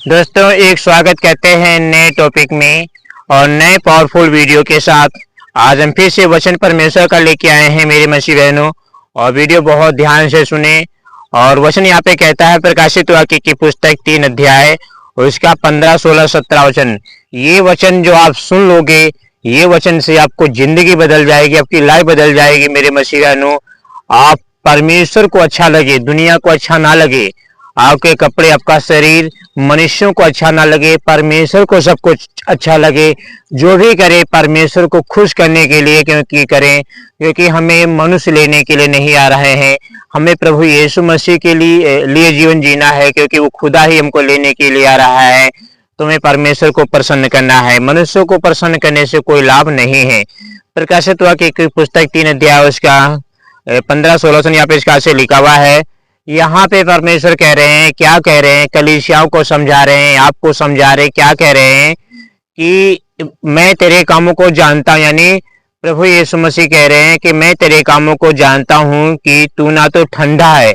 दोस्तों एक स्वागत करते हैं नए टॉपिक में और नए पावरफुल वीडियो के साथ। आज हम फिर से वचन परमेश्वर का लेके आए हैं मेरी मसीह बहनों, और वीडियो बहुत ध्यान से सुने। और वचन यहाँ पे कहता है प्रकाशित वाक्य की पुस्तक 3 अध्याय और इसका 15, 16, 17 वचन। ये वचन जो आप सुन लोगे, ये वचन से आपको जिंदगी बदल जाएगी, आपकी लाइफ बदल जाएगी मेरे मसीह बहनों। आप परमेश्वर को अच्छा लगे, दुनिया को अच्छा ना लगे, आपके कपड़े, आपका शरीर मनुष्यों को अच्छा ना लगे, परमेश्वर को सब कुछ अच्छा लगे। जो भी करे परमेश्वर को खुश करने के लिए क्योंकि करें, क्योंकि हमें मनुष्य लेने के लिए नहीं आ रहे हैं, हमें प्रभु यीशु मसीह के लिए जीवन जीना है, क्योंकि वो खुदा ही हमको लेने के लिए आ रहा है। तुम्हें परमेश्वर को प्रसन्न करना है, मनुष्यों को प्रसन्न करने से कोई लाभ नहीं है। प्रकाशित वाक्य की पुस्तक 3 अध्याय उसका 15, 16 यहाँ पे इसका से लिखा हुआ है। यहाँ पे परमेश्वर कह रहे हैं, क्या कह रहे हैं, कलीसियाओं को समझा रहे हैं, आपको समझा रहे, क्या कह रहे हैं कि मैं तेरे कामों को जानता हूं। यानी प्रभु यीशु मसीह कह रहे हैं कि मैं तेरे कामों को जानता हूं कि तू ना तो ठंडा है,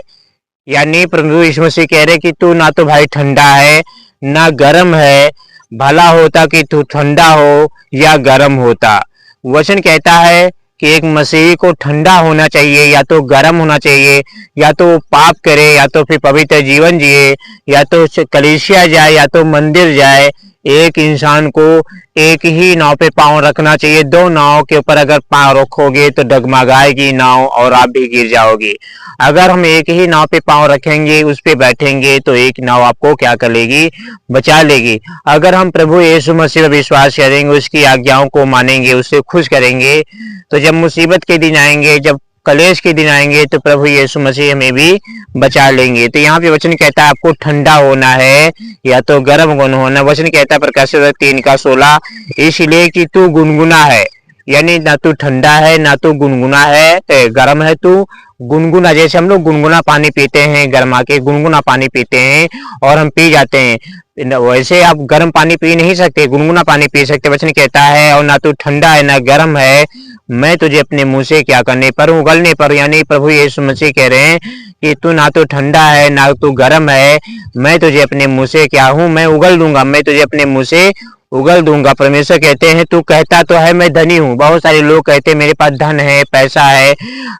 यानी प्रभु यीशु मसीह कह रहे कि तू ना तो भाई ठंडा है ना गर्म है। भला होता कि तू ठंडा हो या गर्म होता। वचन कहता है कि एक मसीही को ठंडा होना चाहिए या तो गर्म होना चाहिए, या तो पाप करे या तो फिर पवित्र जीवन जिए, या तो कलीसिया जाए या तो मंदिर जाए। एक इंसान को एक ही नाव पे पांव रखना चाहिए। दो नाव के ऊपर अगर पांव रखोगे तो डगमगाएगी नाव और आप भी गिर जाओगे। अगर हम एक ही नाव पे पांव रखेंगे, उस पे बैठेंगे, तो एक नाव आपको क्या कर लेगी, बचा लेगी। अगर हम प्रभु यीशु मसीह पर विश्वास करेंगे, उसकी आज्ञाओं को मानेंगे, उससे खुश करेंगे, तो जब मुसीबत के दिन आएंगे, जब कलेश के दिन आएंगे, तो प्रभु यीशु मसीह हमें भी बचा लेंगे। तो यहाँ पे वचन कहता है आपको ठंडा होना है या तो गर्म होना। वचन कहता है प्रकाशित 3 का 16, इसलिए कि तू गुनगुना है, यानी ना तू ठंडा है ना तू गुनगुना है, गर्म है, तू गुनगुना। जैसे हम लोग गुनगुना पानी पीते हैं, गर्मा के गुनगुना पानी पीते हैं और हम पी जाते हैं, वैसे आप गर्म पानी पी नहीं सकते, गुनगुना पानी पी सकते। वचन कहता है और ना तू ठंडा है ना गर्म है, मैं तुझे अपने मुंह से क्या करने पर, उगलने पर। यानी प्रभु यीशु मसीह कह रहे हैं कि तू ना तो ठंडा है ना तू गर्म है, मैं तुझे अपने मुंह से क्या हूं, मैं उगल दूंगा, मैं तुझे अपने मुंह से उगल दूंगा। परमेश्वर कहते हैं तू कहता तो है मैं धनी हूँ। बहुत सारे लोग कहते हैं मेरे पास धन है, पैसा है।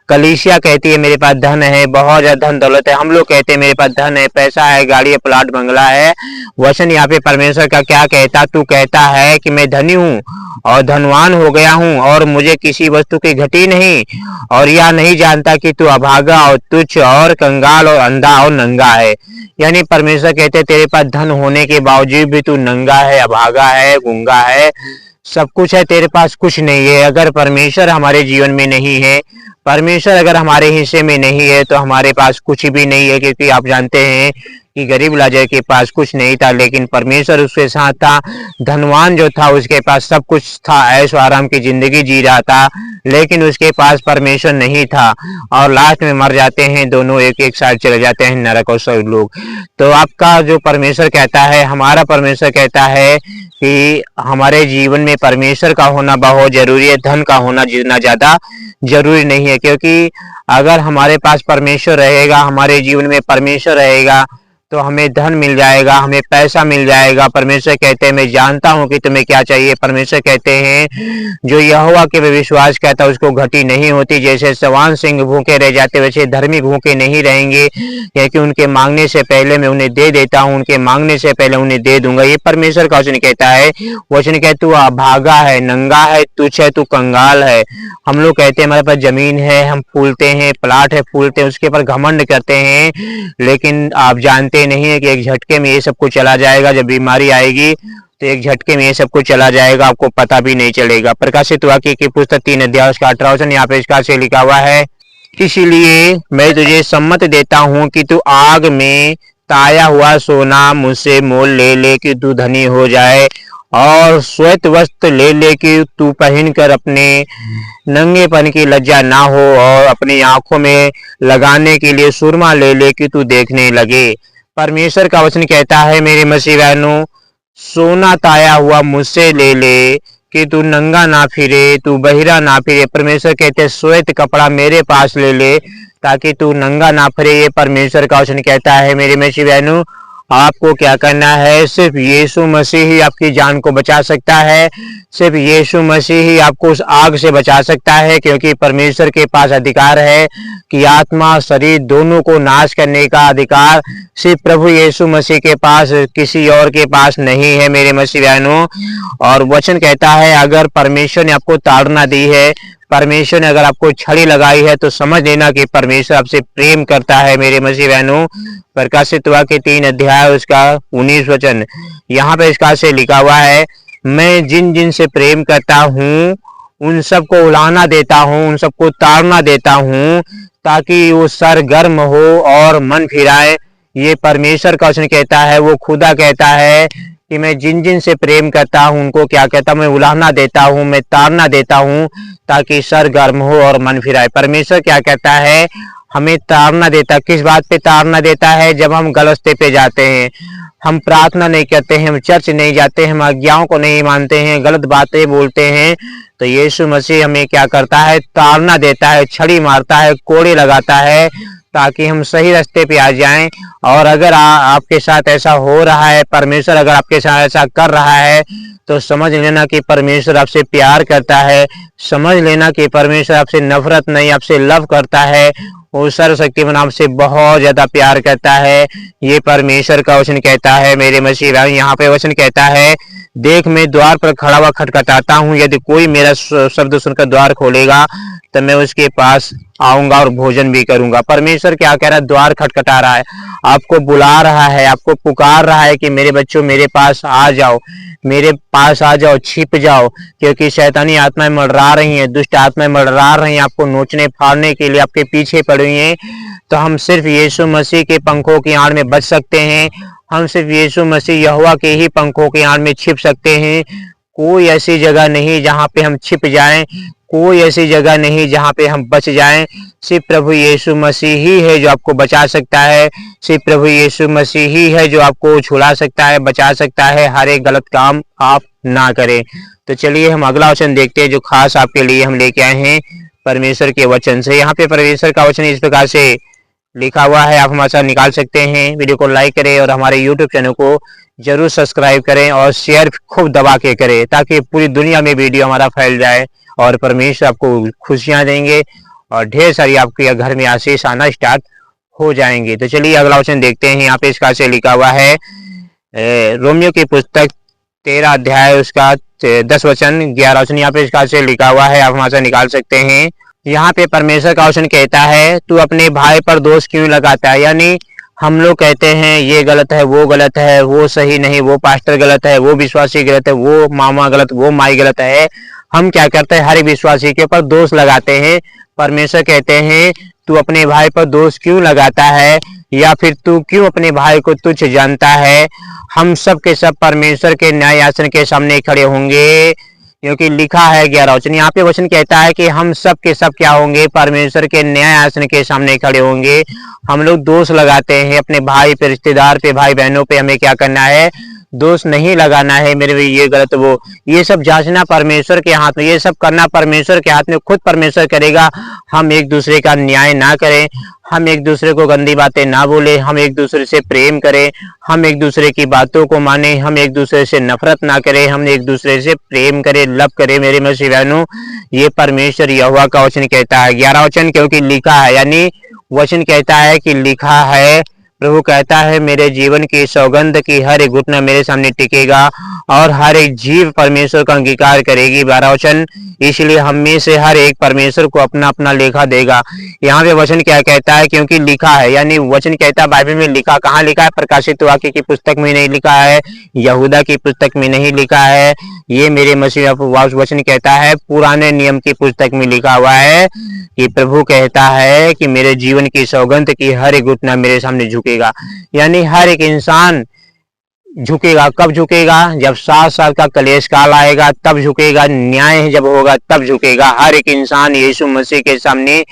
कलीसिया कहती है मेरे पास धन है, बहुत ज्यादा धन दौलत है। हम लोग कहते हैं मेरे पास धन है, पैसा है, गाड़ी है, प्लाट बंगला है। वचन यहाँ पे परमेश्वर का क्या कहता, तू कहता है कि मैं धनी हूँ और धनवान हो गया हूँ और मुझे किसी वस्तु की घटी नहीं, और यह नहीं जानता कि तू अभागा और तुच्छ और कंगाल और अंधा और नंगा है। यानी परमेश्वर कहते तेरे पास धन होने के बावजूद भी तू नंगा है, अभागा है, गूंगा है, सब कुछ है, तेरे पास कुछ नहीं है। अगर परमेश्वर हमारे जीवन में नहीं है, परमेश्वर अगर हमारे हिस्से में नहीं है, तो हमारे पास कुछ भी नहीं है। क्योंकि आप जानते हैं कि गरीब लाजर के पास कुछ नहीं था, लेकिन परमेश्वर उसके साथ था। धनवान जो था उसके पास सब कुछ था, ऐश आराम की जिंदगी जी रहा था, लेकिन उसके पास परमेश्वर नहीं था और लास्ट में मर जाते हैं दोनों, एक एक साथ चले जाते हैं नरक और सब लोग। तो आपका जो परमेश्वर कहता है, हमारा परमेश्वर कहता है कि हमारे जीवन में परमेश्वर का होना बहुत जरूरी है, धन का होना जितना ज्यादा जरूरी नहीं है। क्योंकि अगर हमारे पास परमेश्वर रहेगा, हमारे जीवन में परमेश्वर रहेगा, तो हमें धन मिल जाएगा, हमें पैसा मिल जाएगा। परमेश्वर कहते हैं मैं जानता हूं कि तुम्हें क्या चाहिए। परमेश्वर कहते हैं जो यहोवा के विश्वास करता है उसको घटी नहीं होती। जैसे सवान सिंह भूखे रह जाते, वैसे धर्मी भूखे नहीं रहेंगे, क्योंकि उनके मांगने से पहले मैं उन्हें दे देता हूं, उनके मांगने से पहले उन्हें दे दूंगा। ये परमेश्वर का वचन कहता है। वचन कहता तू अभागा है, नंगा है, तुच्छ है, तू कंगाल है। हम लोग कहते हैं हमारे पास जमीन है, हम फूलते हैं, प्लाट है, फूलते हैं, उसके ऊपर घमंड करते हैं, लेकिन आप जानते नहीं है कि एक झटके में ये सब कुछ चला जाएगा। जब बीमारी आएगी तो एक झटके में ये सब कुछ चला जाएगा, आपको पता भी नहीं चलेगा। प्रकाशित वाक्य की पुस्तक 3 अध्याय उसका 18 वचन यहाँ पे इसका से लिखा हुआ है, इसीलिए मैं तुझे सम्मत देता हूँ कि तू आग में ताया हुआ सोना मुझसे मोल ले ले कि तू धनी हो जाए, और श्वेत वस्त्र ले ले कि तू पहन कर अपने नंगेपन की लज्जा ना हो, और अपनी आंखों में लगाने के लिए सुरमा ले ले कि तू देखने लगे। परमेश्वर का वचन कहता है मेरे मसीह बहनों, सोना ताया हुआ मुझसे ले ले कि तू नंगा ना फिरे, तू बहिरा ना फिरे। परमेश्वर कहते श्वेत कपड़ा मेरे पास ले ले ताकि तू नंगा ना फिरे। ये परमेश्वर का वचन कहता है मेरे मसीह बहनों। आपको क्या करना है, सिर्फ यीशु मसीह ही आपकी जान को बचा सकता है। सिर्फ यीशु मसीह ही आपको उस आग से बचा सकता है, क्योंकि परमेश्वर के पास अधिकार है कि आत्मा शरीर दोनों को नाश करने का अधिकार सिर्फ प्रभु यीशु मसीह के पास, किसी और के पास नहीं है मेरे मसीह बहनों। और वचन कहता है अगर परमेश्वर ने आपको ताड़ना दी है, परमेश्वर ने अगर आपको छड़ी लगाई है, तो समझ लेना कि परमेश्वर आपसे प्रेम करता है मेरे मसीह बहनों। प्रकाशित वाक्य 3 अध्याय उसका 19 वचन, यहाँ पे इसका से लिखा हुआ है, मैं जिन जिन से प्रेम करता हूँ उन सबको उलाहना देता हूँ, उन सबको ताड़ना देता हूँ, ताकि वो सरगर्म हो और मन फिराए। ये परमेश्वर का वचन कहता है, वो खुदा कहता है कि मैं जिन जिन से प्रेम करता हूँ उनको क्या कहता हूँ, मैं उलाहना देता हूँ, मैं ताड़ना देता हूँ, ताकि सरगर्म हो और मन फिराए। परमेश्वर क्या कहता है, हमें ताड़ना देता। किस बात पे ताड़ना देता है? जब हम गलत रास्ते पे जाते हैं, हम प्रार्थना नहीं करते हैं, हम चर्च नहीं जाते हैं, हम आज्ञाओं को नहीं मानते हैं, गलत बातें बोलते हैं, तो यीशु मसीह हमें क्या करता है, ताड़ना देता है, छड़ी मारता है, कोड़े लगाता है, ताकि हम सही रास्ते पे आ जाएं। और अगर आपके साथ ऐसा हो रहा है, परमेश्वर अगर आपके साथ ऐसा कर रहा है, तो समझ लेना कि परमेश्वर आपसे प्यार करता है। समझ लेना कि परमेश्वर आपसे नफरत नहीं, आपसे लव करता है। वो सर्वशक्तिमान आपसे बहुत ज्यादा प्यार करता है। ये परमेश्वर का वचन कहता है मेरे मसीह भाई। यहाँ पे वचन कहता है, देख मैं द्वार पर खड़ा हुआ खटखटाता हूँ, यदि कोई मेरा शब्द सुनकर द्वार खोलेगा तो मैं उसके पास आऊंगा और भोजन भी करूंगा। परमेश्वर क्या कह रहा है, द्वार खटखटा रहा है, आपको बुला रहा है, आपको पुकार रहा है कि मेरे बच्चों मेरे पास आ जाओ, मेरे पास आ जाओ, छिप जाओ, क्योंकि शैतानी आत्माएं मंडरा रही हैं, दुष्ट आत्माएं मंडरा रही हैं, आपको नोचने फाड़ने के लिए आपके पीछे पड़ी हैं। तो हम सिर्फ यीशु मसीह के पंखों की आड़ में बच सकते हैं। हम सिर्फ यीशु मसीह यहोवा के ही पंखों की आड़ में छिप सकते हैं। कोई ऐसी जगह नहीं जहाँ पे हम छिप जाएं, कोई ऐसी जगह नहीं जहाँ पे हम बच जाएं। सिर्फ प्रभु यीशु मसीह ही है जो आपको बचा सकता है। सिर्फ प्रभु यीशु मसीह ही है जो आपको छुड़ा सकता है, बचा सकता है। हर एक गलत काम आप ना करें। तो चलिए हम अगला वचन देखते हैं जो खास आपके लिए हम लेके आए हैं परमेश्वर के वचन से। यहाँ पे परमेश्वर का वचन इस प्रकार से लिखा हुआ है, आप हमारे साथ निकाल सकते हैं। वीडियो को लाइक करें और हमारे यूट्यूब चैनल को जरूर सब्सक्राइब करें और शेयर खूब दबा के करें, ताकि पूरी दुनिया में वीडियो हमारा फैल जाए और परमेश्वर आपको खुशियां देंगे और ढेर सारी आपके घर में आशीष आना स्टार्ट हो जाएंगे। तो चलिए अगला वचन देखते हैं। यहाँ पे इसका से लिखा हुआ है, रोमियो की पुस्तक 13 अध्याय उसका 10 वचन 11 वचन, यहाँ पे इसका से लिखा हुआ है, आप वहां से निकाल सकते हैं। यहाँ पे परमेश्वर का वचन कहता है, तू अपने भाई पर दोष क्यों लगाता है। यानी हम लोग कहते हैं ये गलत है, वो गलत है, वो सही नहीं, वो पास्टर गलत है, वो विश्वासी गलत है, वो मामा गलत, वो माई गलत है। हम क्या करते हैं, हर एक विश्वासी के ऊपर दोष लगाते हैं। परमेश्वर कहते हैं, तू अपने भाई पर दोष क्यों लगाता है, या फिर तू क्यों अपने भाई को तुच्छ जानता है। हम सब के सब परमेश्वर के न्याय आसन के सामने खड़े होंगे, क्योंकि लिखा है 11 वचन। यहाँ पे वचन कहता है कि हम सब के सब क्या होंगे, परमेश्वर के न्याय आसन के सामने खड़े होंगे। हम लोग दोष लगाते हैं अपने भाई पे, रिश्तेदार पे, भाई बहनों पे। हमें क्या करना है, दोष नहीं लगाना है मेरे भी ये गलत वो, ये सब जांचना परमेश्वर के हाथ में, ये सब करना परमेश्वर के हाथ में। खुद परमेश्वर करेगा। हम एक दूसरे का न्याय ना करें, हम एक दूसरे को गंदी बातें ना बोले, हम एक दूसरे से प्रेम करें, हम एक दूसरे की बातों को माने, हम एक दूसरे से नफरत ना करें, हम एक दूसरे से प्रेम करें, लव करें मेरे मसीह बहनों। ये परमेश्वर यहोवा का वचन कहता है। 11 वचन क्योंकि लिखा है, यानी वचन कहता है कि लिखा है। प्रभु कहता है, मेरे जीवन की सौगंध की हर एक घुटना मेरे सामने टिकेगा और हर एक जीव परमेश्वर का अंगीकार करेगी। 12 वचन, इसलिए हम में से हर एक परमेश्वर को अपना अपना लेखा देगा। यहाँ पे वचन क्या कहता है, क्योंकि लिखा है, यानी वचन कहता है बाइबल में लिखा। कहाँ लिखा है, प्रकाशित वाक्य की पुस्तक में नहीं लिखा है, यहूदा की पुस्तक में नहीं लिखा है, ये मेरे मसीह वचन कहता है पुराने नियम की पुस्तक में लिखा हुआ है कि प्रभु कहता है कि मेरे जीवन की सौगंध की हर एक घुटना मेरे सामने झुकेगा। यानी हर एक इंसान झुकेगा। कब झुकेगा, जब 7 साल का कलेश काल आएगा तब झुकेगा। न्याय जब होगा तब झुकेगा। हर एक इंसान यीशु मसीह के सामने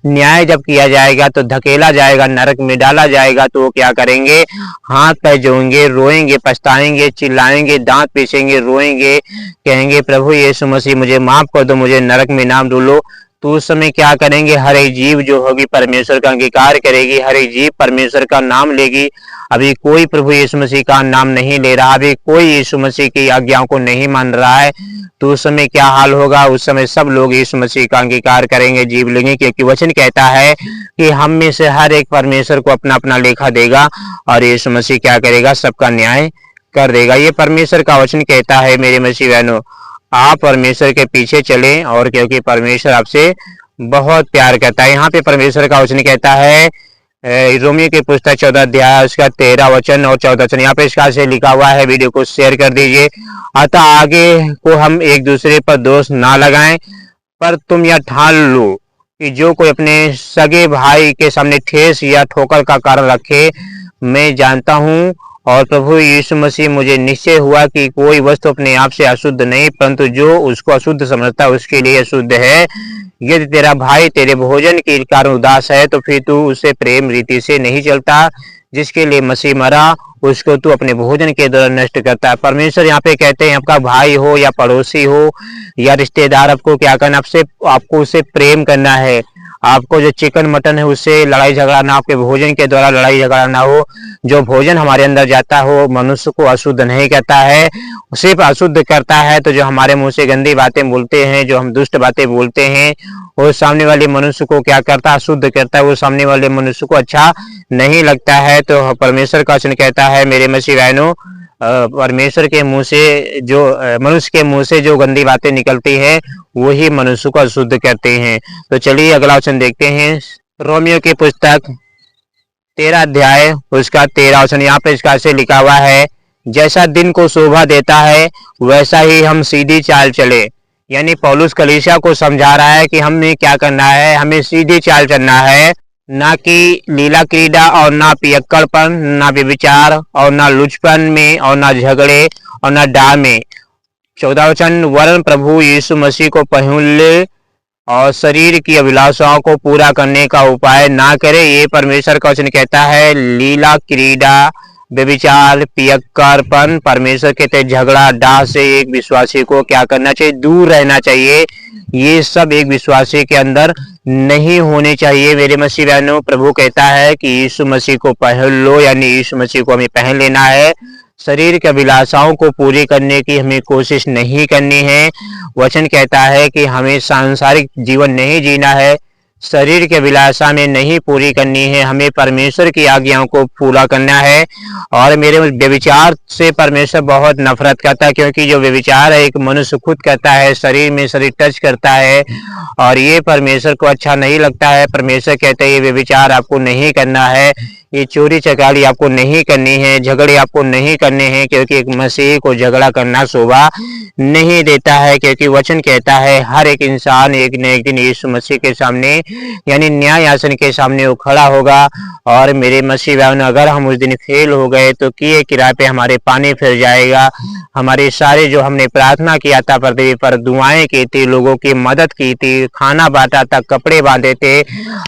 न्याय जब किया जाएगा तो धकेला जाएगा, नरक में डाला जाएगा, तो वो क्या करेंगे, हाथ पैर जोड़ेंगे, रोएंगे, पछताएंगे, चिल्लाएंगे, दांत पीसेंगे, रोएंगे, कहेंगे प्रभु यीशु मसीह मुझे माफ कर दो, मुझे नरक में नाम डालो। तो उस समय क्या करेंगे, हर एक जीव जो होगी परमेश्वर का अंगीकार करेगी, हर एक जीव परमेश्वर का नाम लेगी। अभी कोई प्रभु यीशु मसीह का नाम नहीं ले रहा, अभी कोई यीशु मसीह की आज्ञाओं को नहीं मान रहा है, तो उस समय क्या हाल होगा, उस समय सब लोग यीशु मसीह का अंगीकार करेंगे, जीव लेंगे, क्योंकि वचन कहता है कि हम में से हर एक परमेश्वर को अपना अपना लेखा देगा और यीशु मसीह क्या करेगा, सबका न्याय कर देगा। ये परमेश्वर का वचन कहता है मेरे मसीह बहनों, आप परमेश्वर के पीछे चलें, और क्योंकि परमेश्वर आपसे बहुत प्यार करता है। यहाँ पे परमेश्वर का वचन कहता है रोमियो की पुस्तक 14 अध्याय उसका 13 वचन और 14 वचन, यहाँ पे इसका से लिखा हुआ है, वीडियो को शेयर कर दीजिए। अतः आगे को हम एक दूसरे पर दोष ना लगाएं, पर तुम यह ठान लो कि जो कोई अपने सगे भाई के सामने ठेस या ठोकर का कारण रखे, मैं जानता हूँ और प्रभु यीशु मसीह मुझे निश्चय हुआ कि कोई वस्तु अपने आप से अशुद्ध नहीं, परंतु जो उसको अशुद्ध समझता है उसके लिए अशुद्ध है। यदि तेरा भाई तेरे भोजन के कारण उदास है, तो फिर तू उसे प्रेम रीति से नहीं चलता जिसके लिए मसीह मरा, उसको तू अपने भोजन के द्वारा नष्ट करता है। परमेश्वर यहाँ पे कहते हैं आपका भाई हो या पड़ोसी हो या रिश्तेदार, आपको क्या करना, आपको उससे प्रेम करना है। आपको जो चिकन मटन है उससे लड़ाई झगड़ा ना, आपके भोजन के द्वारा लड़ाई झगड़ा ना हो। जो भोजन हमारे अंदर जाता हो मनुष्य को अशुद्ध नहीं करता है, सिर्फ अशुद्ध करता है तो जो हमारे मुंह से गंदी बातें बोलते हैं, जो हम दुष्ट बातें बोलते हैं, वो सामने वाले मनुष्य को क्या करता है, अशुद्ध करता है, वो सामने वाले मनुष्य को अच्छा नहीं लगता है। तो परमेश्वर का वचन कहता है मेरे मसीह बहनों, परमेश्वर के मुंह से जो मनुष्य के मुंह से जो गंदी बातें निकलती है वही मनुष्य को अशुद्ध करते हैं। तो चलिए अगला वचन देखते हैं, रोमियो की पुस्तक 13 अध्याय उसका 13 वचन, यहाँ पे इसका से लिखा हुआ है, जैसा दिन को शोभा देता है वैसा ही हम सीधी चाल चले। यानी पौलुस कलीसिया को समझा रहा है कि हमने क्या करना है, हमें सीधी चाल चलना है, ना कि लीला क्रीड़ा और ना पियक्कड़पन, ना व्यभिचार और ना लुचपन में और ना झगड़े और ना डाह में। 14 वचन, वरन प्रभु यीशु मसीह को पहन ले और शरीर की अभिलाषाओं को पूरा करने का उपाय ना करे। ये परमेश्वर का वचन कहता है। लीला क्रीड़ा, व्यभिचार, पियक्कड़पन, परमेश्वर कहते झगड़ा, डाह से एक विश्वासी को क्या करना चाहिए, दूर रहना चाहिए। ये सब एक विश्वासी के अंदर नहीं होने चाहिए मेरे मसीह बहनों। प्रभु कहता है कि यीशु मसीह को पहन लो, यानी यीशु मसीह को हमें पहन लेना है। शरीर की अभिलाषाओं को पूरी करने की हमें कोशिश नहीं करनी है। वचन कहता है कि हमें सांसारिक जीवन नहीं जीना है, शरीर के अभिलाषा में नहीं पूरी करनी है, हमें परमेश्वर की आज्ञाओं को पूरा करना है। और मेरे व्यभिचार से परमेश्वर बहुत नफरत करता है, क्योंकि जो व्यभिचार है एक मनुष्य खुद करता है, शरीर में शरीर टच करता है, और ये परमेश्वर को अच्छा नहीं लगता है। परमेश्वर कहते हैं ये व्यभिचार आपको नहीं करना है, ये चोरी चकारी आपको नहीं करनी है, झगड़े आपको नहीं करने हैं, क्योंकि एक मसीह को झगड़ा करना शोभा नहीं देता है। क्योंकि वचन कहता है हर एक इंसान एक न एक दिन यीशु मसीह के सामने यानी न्याय आसन के सामने वो खड़ा होगा। और मेरे मसीह बहन, अगर हम उस दिन फेल हो गए तो किए किराए पे हमारे पानी फिर जाएगा। हमारे सारे जो हमने प्रार्थना किया था, पृथ्वी पर दुआएं की थी, लोगों की मदद की थी, खाना बांटा था, कपड़े बांधे थे,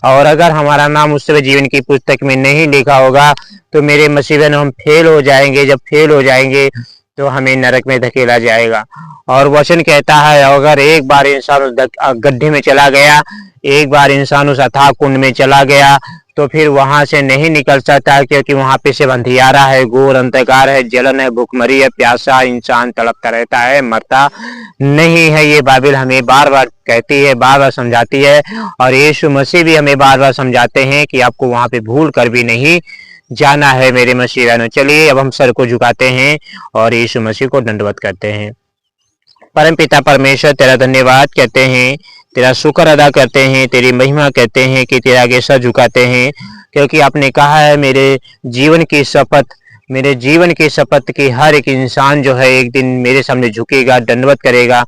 और अगर हमारा नाम उस समय जीवन की पुस्तक में नहीं लिखा होगा तो मेरे मसीह बहन हम फेल हो जाएंगे। जब फेल हो जाएंगे तो हमें नरक में धकेला जाएगा। और वचन कहता है अगर एक बार इंसान उस गड्ढे में चला गया, एक बार इंसान उस अथाह कुंड में चला गया, तो फिर वहां से नहीं निकल सकता, क्योंकि वहां पे सिर्फ अंधियारा है, घोर अंधकार है, जलन है, भूखमरी है, प्यासा इंसान तड़पता रहता है, मरता नहीं है। ये बाइबल हमें बार बार कहती है, बार बार समझाती है, और यीशु मसीह भी हमें बार बार समझाते हैं कि आपको वहां पे भूल कर भी नहीं जाना है मेरे मसीह बहनों। चलिए अब हम सर को झुकाते हैं और यीशु मसीह को दंडवत करते हैं। परम पिता परमेश्वर, तेरा धन्यवाद कहते हैं, तेरा शुक्र अदा करते हैं, तेरी महिमा कहते हैं कि तेरे आगे सर झुकाते हैं, क्योंकि आपने कहा है मेरे जीवन की शपथ की हर एक इंसान जो है एक दिन मेरे सामने झुकेगा, दंडवत करेगा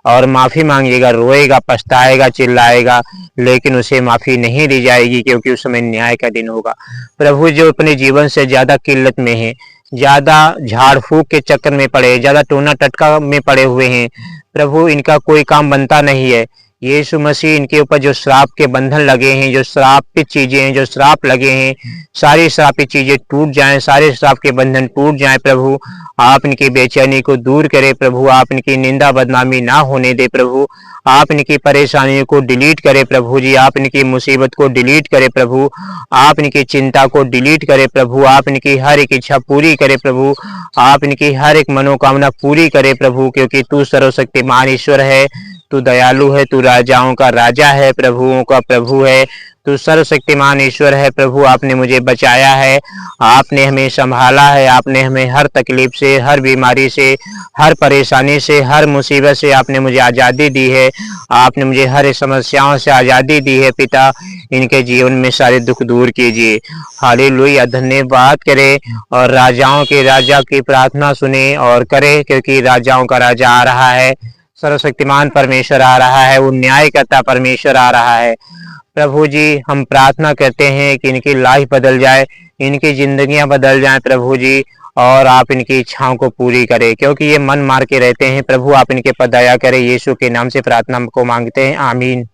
और माफ़ी मांगेगा, रोएगा, पछताएगा, चिल्लाएगा, लेकिन उसे माफ़ी नहीं दी जाएगी, क्योंकि उस समय न्याय का दिन होगा। प्रभु जो अपने जीवन से ज़्यादा किल्लत में है, ज़्यादा झाड़ फूक के चक्कर में पड़े, ज़्यादा टोना टटका में पड़े हुए हैं, प्रभु इनका कोई काम बनता नहीं है, यीशु मसीह इनके ऊपर जो श्राप के बंधन लगे हैं, जो श्रापित चीजें हैं, जो श्राप लगे हैं, सारी श्रापित चीजें टूट जाएं, सारे श्राप के बंधन टूट जाएं प्रभु। आप इनकी बेचैनी को दूर करें प्रभु, आप इनकी निंदा बदनामी ना होने दे प्रभु, आप इनकी परेशानियों को डिलीट करें प्रभु जी, आप इनकी मुसीबत को डिलीट करें प्रभु, आप इनकी चिंता को डिलीट करें प्रभु, आप इनकी हर एक इच्छा पूरी करें प्रभु, आप इनकी हर एक मनोकामना पूरी करें प्रभु, क्योंकि तू सर्वशक्तिमान ईश्वर है, तू दयालु है, तू राजाओं का राजा है, प्रभुओं का प्रभु है, तू सर्वशक्तिमान ईश्वर है प्रभु। आपने मुझे बचाया है, आपने हमें संभाला है, आपने हमें हर तकलीफ से, हर बीमारी से, हर परेशानी से, हर मुसीबत से आपने मुझे आज़ादी दी है, आपने मुझे हर समस्याओं से आज़ादी दी है पिता। इनके जीवन में सारे दुख दूर कीजिए। हालेलुया, धन्यवाद करें और राजाओं के राजा की प्रार्थना सुने और करें, क्योंकि राजाओं का राजा आ रहा है, सर्वशक्तिमान परमेश्वर आ रहा है, वो न्यायकर्ता परमेश्वर आ रहा है। प्रभु जी, हम प्रार्थना करते हैं कि इनकी लाइफ बदल जाए, इनकी जिंदगियां बदल जाएं प्रभु जी, और आप इनकी इच्छाओं को पूरी करें, क्योंकि ये मन मार के रहते हैं प्रभु। आप इनके पर दया करें, यीशु के नाम से प्रार्थना को मांगते हैं, आमीन।